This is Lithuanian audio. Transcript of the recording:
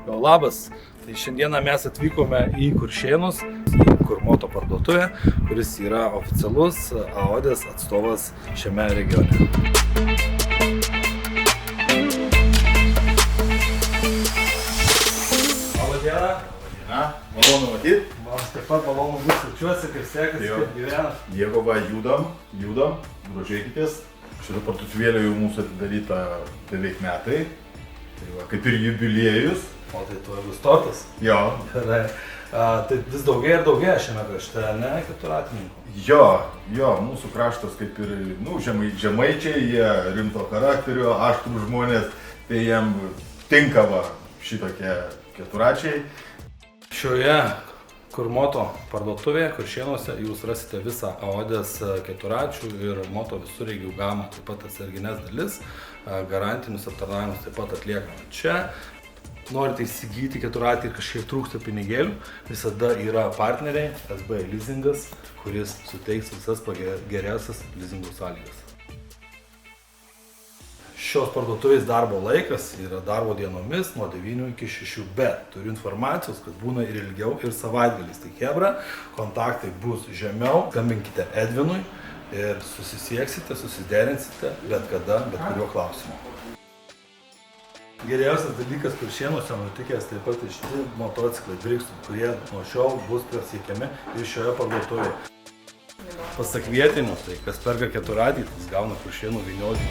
Jo, labas. Tai šiandieną mes atvykome į Kuršėnus, į Kurmoto parduotuvę, kuris yra oficialus AODės atstovas šiame regione. Labą dieną. Malonu matyti. Man taip pat malonu būti svečiuose, kaip sekasi, kaip gyvena. Jeigu va, judam, grožėkitės. Šitą parduotuvėlę jau mūsų atidaryta beveik metai. Tai va, kaip ir jubiliejus. O tai tuo bus tortas. Jo. Gerai. Tai vis daugiau ir daugiau šiame krašte, ne, keturatininkų? Jo, mūsų kraštas kaip ir, žemaičiai, jie rimto charakterio, aštrų žmonės, tai jiem tinka va šitokie keturačiai. Šioje Kurmoto parduotuvėje Kuršėnuose jūs rasite visą AODės keturačių ir moto visureigių gamą, taip pat atsargines dalis, garantinius aptarnavimus taip pat atliekame čia. Norite įsigyti keturatį ir kažkiek trūksta pinigėlių, visada yra partneriai SB Leasingas, kuris suteiks visas geriausias leasingų sąlygas. Šios parduotuvės darbo laikas yra darbo dienomis nuo 9 iki 6, bet turiu informacijos, kad būna ir ilgiau, ir savaitgalis. Tai chebra, kontaktai bus žemiau, skambinkite Edvinui ir susisieksite, susiderinsite bet kada, bet kuriuo klausimu. Geriausias dalykas Kuršėnuose nutikęs taip pat šiti motociklai Brixton, kurie nuo šiol bus pasiekiami ir šioje parduotuvėje. Pasak vietinių, tai kas perka keturatį, tas gauna Kuršėnų vyniotį.